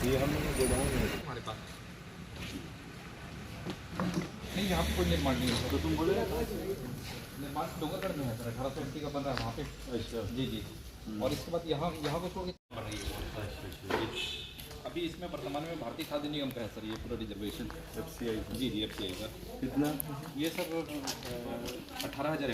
ये हम गोडाउन है हमारे पास नहीं, यहाँ पे कोई निर्माण नहीं है। तो तुम बोले निर्माण डोंगरगढ़ में है सर, 1880 का बन रहा है वहाँ पे। अच्छा जी जी। और इसके बाद यहाँ यहाँ को छोड़ के बन रही है। अच्छा। अभी इसमें वर्तमान में भारतीय खाद्य निगम का है सर, ये पूरा रिजर्वेशन। FCI जी जी, FCI का। कितना? ये सर 18,000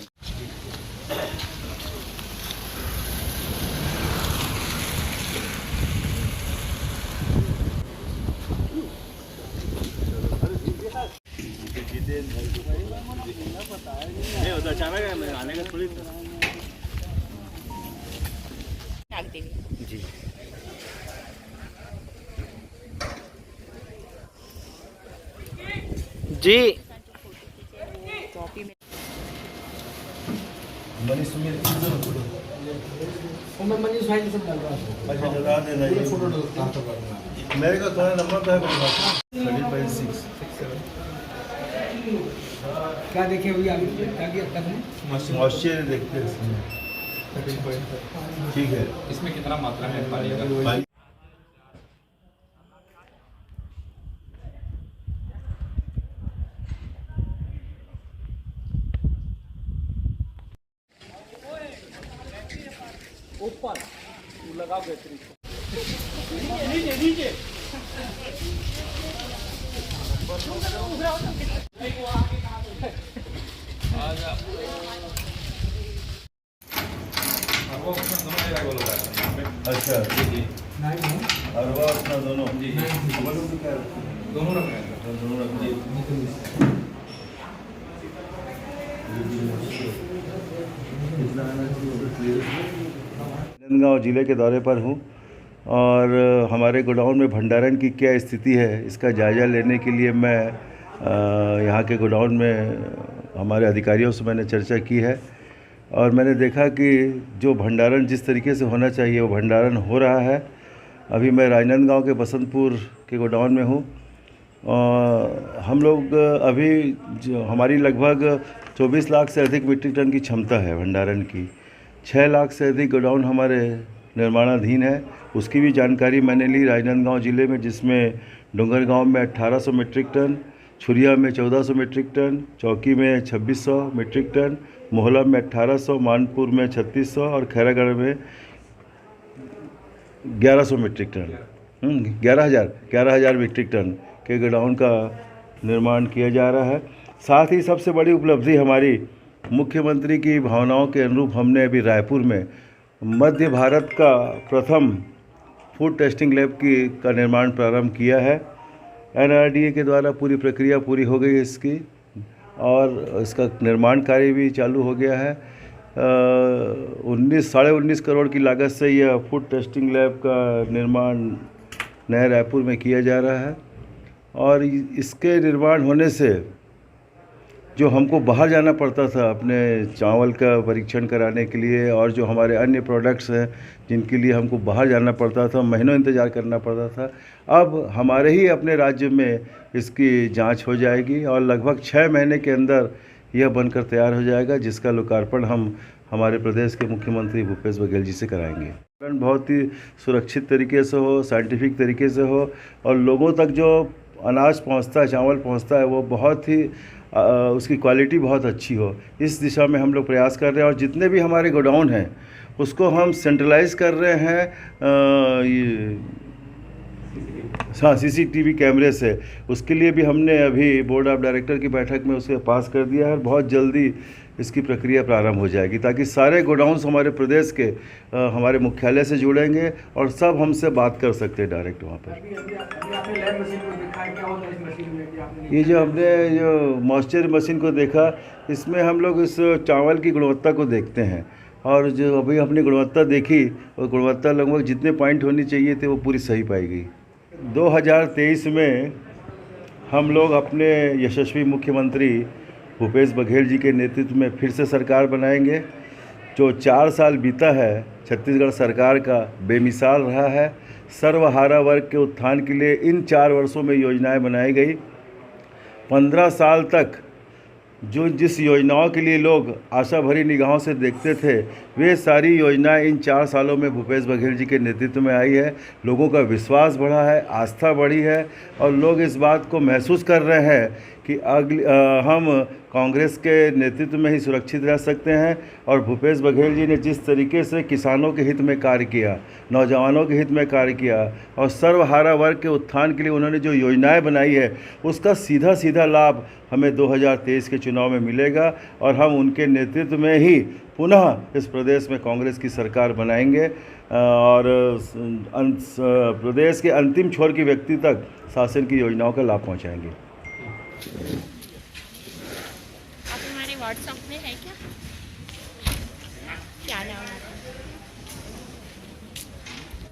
नहीं होता, अचानक है, मैं आने का थोड़ी था। जी जी मनीष मैं मनीष भाई सब डाल रहा हूँ। अच्छा डला देना ये फोटो मेरे को तुम्हारा नंबर तो है मेरे पास 30.6 क्या देखे अभी आगे क्या किया तक मॉइस्चर देखते हैं इसमें। ठीक है, इसमें कितना मात्रा है पानी का? पानी ऊपर लगाओ बेहतरीन अच्छा नहीं अरवा अपना दोनों जी बोलो तो क्या दोनों रख रहे हैं सर। दोनों रखिए। राजनांदगांव जिले के दौरे पर हूँ और हमारे गोडाउन में भंडारण की क्या स्थिति है इसका जायज़ा लेने के लिए मैं यहाँ के गोडाउन में हमारे अधिकारियों से मैंने चर्चा की है और मैंने देखा कि जो भंडारण जिस तरीके से होना चाहिए वो भंडारण हो रहा है। अभी मैं राजनांदगांव के बसंतपुर के गोडाउन में हूँ। हम लोग अभी जो हमारी लगभग 24 लाख से अधिक मीट्रिक टन की क्षमता है भंडारण की। 6 लाख से अधिक गोडाउन हमारे निर्माणाधीन है। उसकी भी जानकारी मैंने ली राजनांदगांव ज़िले में, जिसमें डोंगरगांव में 1800 मीट्रिक टन, छुरिया में 1400 मीट्रिक टन, चौकी में 2600 मीट्रिक टन, मोहला में 1800, मानपुर में 3600 और खैरागढ़ में 1100 मीट्रिक टन 11,000 मीट्रिक टन के गोडाउन का निर्माण किया जा रहा है। साथ ही सबसे बड़ी उपलब्धि हमारी मुख्यमंत्री की भावनाओं के अनुरूप हमने अभी रायपुर में मध्य भारत का प्रथम फूड टेस्टिंग लैब का निर्माण प्रारंभ किया है। NRDA के द्वारा पूरी प्रक्रिया पूरी हो गई है इसकी और इसका निर्माण कार्य भी चालू हो गया है। 19 करोड़ की लागत से यह फूड टेस्टिंग लैब का निर्माण नए रायपुर में किया जा रहा है और इसके निर्माण होने से जो हमको बाहर जाना पड़ता था अपने चावल का परीक्षण कराने के लिए और जो हमारे अन्य प्रोडक्ट्स हैं जिनके लिए हमको बाहर जाना पड़ता था, महीनों इंतज़ार करना पड़ता था, अब हमारे ही अपने राज्य में इसकी जांच हो जाएगी और लगभग 6 महीने के अंदर यह बनकर तैयार हो जाएगा, जिसका लोकार्पण हम हमारे प्रदेश के मुख्यमंत्री भूपेश बघेल जी से कराएंगे। बहुत ही सुरक्षित तरीके से हो, साइंटिफिक तरीके से हो और लोगों तक जो अनाज पहुंचता है, चावल पहुंचता है, वो बहुत ही उसकी क्वालिटी बहुत अच्छी हो। इस दिशा में हम लोग प्रयास कर रहे हैं और जितने भी हमारे गोडाउन हैं उसको हम सेंट्रलाइज कर रहे हैं CCTV कैमरे से। उसके लिए भी हमने अभी बोर्ड ऑफ डायरेक्टर की बैठक में उसे पास कर दिया है और बहुत जल्दी इसकी प्रक्रिया प्रारंभ हो जाएगी ताकि सारे गोडाउन्स हमारे प्रदेश के हमारे मुख्यालय से जुड़ेंगे और सब हमसे बात कर सकते हैं डायरेक्ट वहाँ पर। ये जो हमने जो मॉइस्चर मशीन को देखा, इसमें हम लोग इस चावल की गुणवत्ता को देखते हैं और जो अभी हमने गुणवत्ता देखी वो गुणवत्ता लगभग जितने पॉइंट होनी चाहिए थे वो पूरी सही पाई गई। 2023 में हम लोग अपने यशस्वी मुख्यमंत्री भूपेश बघेल जी के नेतृत्व में फिर से सरकार बनाएंगे। जो 4 साल बीता है छत्तीसगढ़ सरकार का बेमिसाल रहा है। सर्वहारा वर्ग के उत्थान के लिए इन 4 वर्षों में योजनाएं बनाई गई। 15 साल तक जो जिस योजनाओं के लिए लोग आशा भरी निगाहों से देखते थे, वे सारी योजनाएं इन 4 सालों में भूपेश बघेल जी के नेतृत्व में आई है। लोगों का विश्वास बढ़ा है, आस्था बढ़ी है और लोग इस बात को महसूस कर रहे हैं कि हम कांग्रेस के नेतृत्व में ही सुरक्षित रह सकते हैं। और भूपेश बघेल जी ने जिस तरीके से किसानों के हित में कार्य किया, नौजवानों के हित में कार्य किया और सर्वहारा वर्ग के उत्थान के लिए उन्होंने जो योजनाएं बनाई है, उसका सीधा सीधा लाभ हमें 2023 के चुनाव में मिलेगा और हम उनके नेतृत्व में ही पुनः इस प्रदेश में कांग्रेस की सरकार बनाएंगे और प्रदेश के अंतिम छोर के व्यक्ति तक शासन की योजनाओं का लाभ पहुंचाएंगे। आप हमारे व्हाट्सएप